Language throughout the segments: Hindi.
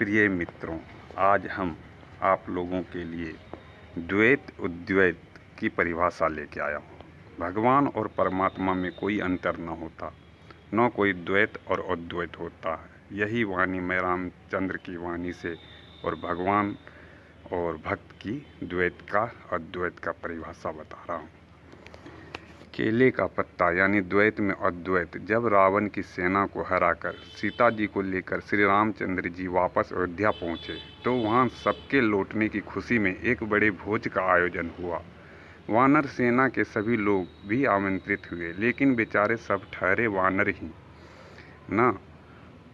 प्रिय मित्रों, आज हम आप लोगों के लिए द्वैत अद्वैत की परिभाषा लेके आया हूँ। भगवान और परमात्मा में कोई अंतर न होता, न कोई द्वैत और अद्वैत होता है। यही वाणी मैं रामचंद्र की वाणी से और भगवान और भक्त की द्वैत का अद्वैत का परिभाषा बता रहा हूँ। केले का पत्ता यानी द्वैत में अद्वैत। जब रावण की सेना को हराकर सीता जी को लेकर श्री रामचंद्र जी वापस अयोध्या पहुँचे तो वहाँ सबके लौटने की खुशी में एक बड़े भोज का आयोजन हुआ। वानर सेना के सभी लोग भी आमंत्रित हुए, लेकिन बेचारे सब ठहरे वानर ही ना।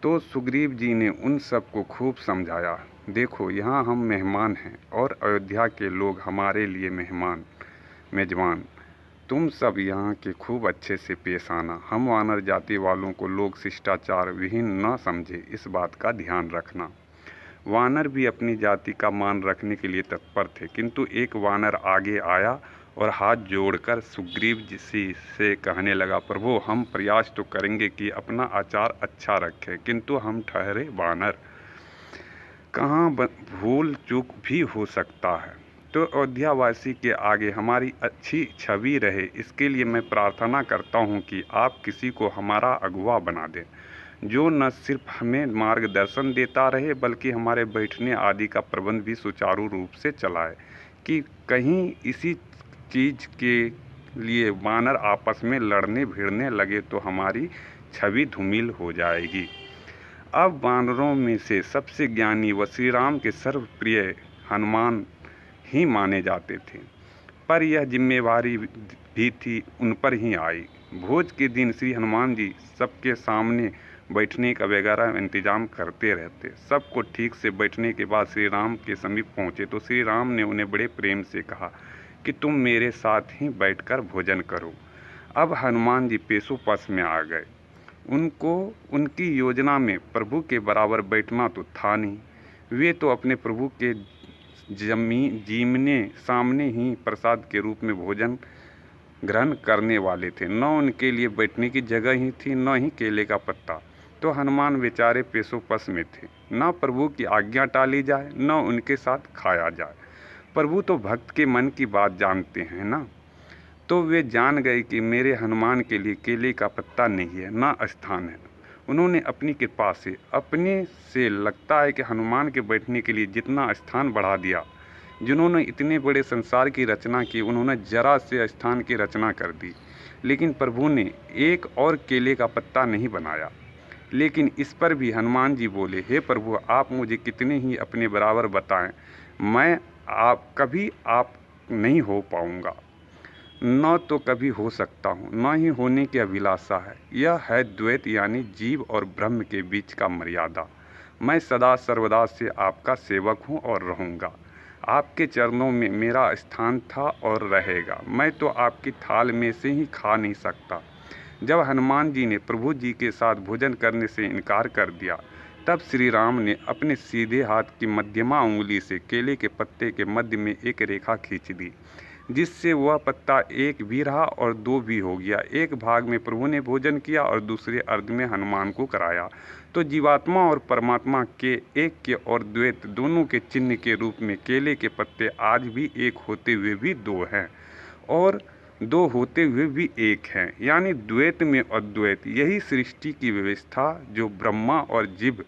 तो सुग्रीव जी ने उन सबको खूब समझाया, देखो यहाँ हम मेहमान हैं और अयोध्या के लोग हमारे लिए मेजबान। तुम सब यहाँ के खूब अच्छे से पेश आना। हम वानर जाति वालों को लोग शिष्टाचार विहीन न समझे, इस बात का ध्यान रखना। वानर भी अपनी जाति का मान रखने के लिए तत्पर थे, किंतु एक वानर आगे आया और हाथ जोड़कर सुग्रीव जी से कहने लगा, प्रभु हम प्रयास तो करेंगे कि अपना आचार अच्छा रखें, किंतु हम ठहरे वानर, कहाँ भूल चूक भी हो सकता है। तो अयोध्यावासी के आगे हमारी अच्छी छवि रहे, इसके लिए मैं प्रार्थना करता हूँ कि आप किसी को हमारा अगुवा बना दें, जो न सिर्फ हमें मार्गदर्शन देता रहे बल्कि हमारे बैठने आदि का प्रबंध भी सुचारू रूप से चलाए, कि कहीं इसी चीज़ के लिए वानर आपस में लड़ने भिड़ने लगे तो हमारी छवि धूमिल हो जाएगी। अब वानरों में से सबसे ज्ञानी व श्री राम के सर्वप्रिय हनुमान ही माने जाते थे, पर यह जिम्मेवारी भी थी उन पर ही आई। भोज के दिन श्री हनुमान जी सबके सामने बैठने का वगैरह इंतजाम करते रहते। सबको ठीक से बैठने के बाद श्री राम के समीप पहुँचे तो श्री राम ने उन्हें बड़े प्रेम से कहा कि तुम मेरे साथ ही बैठकर भोजन करो। अब हनुमान जी पेशोपस में आ गए। उनको उनकी योजना में प्रभु के बराबर बैठना तो था नहीं। वे तो अपने प्रभु के जीमने सामने ही प्रसाद के रूप में भोजन ग्रहण करने वाले थे। न उनके लिए बैठने की जगह ही थी, न ही केले का पत्ता। तो हनुमान बेचारे पेशोपस में थे। न प्रभु की आज्ञा टाली जाए, न उनके साथ खाया जाए। प्रभु तो भक्त के मन की बात जानते हैं ना। तो वे जान गए कि मेरे हनुमान के लिए केले का पत्ता नहीं है, ना स्थान है। उन्होंने अपनी कृपा से अपने से लगता है कि हनुमान के बैठने के लिए जितना स्थान बढ़ा दिया। जिन्होंने इतने बड़े संसार की रचना की, उन्होंने जरा से स्थान की रचना कर दी, लेकिन प्रभु ने एक और केले का पत्ता नहीं बनाया। लेकिन इस पर भी हनुमान जी बोले, हे प्रभु आप मुझे कितने ही अपने बराबर बताएं, मैं कभी आप नहीं हो पाऊँगा, न तो कभी हो सकता हूँ, न ही होने की अभिलाषा है। यह है द्वैत यानी जीव और ब्रह्म के बीच का मर्यादा। मैं सदा सर्वदा से आपका सेवक हूँ और रहूँगा। आपके चरणों में मेरा स्थान था और रहेगा। मैं तो आपकी थाल में से ही खा नहीं सकता। जब हनुमान जी ने प्रभु जी के साथ भोजन करने से इनकार कर दिया, तब श्री राम ने अपने सीधे हाथ की मध्यमा उंगली से केले के पत्ते के मध्य में एक रेखा खींच दी, जिससे वह पत्ता एक भी रहा और दो भी हो गया। एक भाग में प्रभु ने भोजन किया और दूसरे अर्ध में हनुमान को कराया। तो जीवात्मा और परमात्मा के एक के और द्वैत दोनों के चिन्ह के रूप में केले के पत्ते आज भी एक होते हुए भी दो हैं और दो होते हुए भी एक हैं, यानी द्वैत में अद्वैत। यही सृष्टि की व्यवस्था जो ब्रह्मा और जीव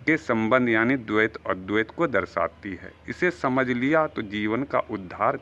के संबंध यानी द्वैत अद्वैत को दर्शाती है। इसे समझ लिया तो जीवन का उद्धार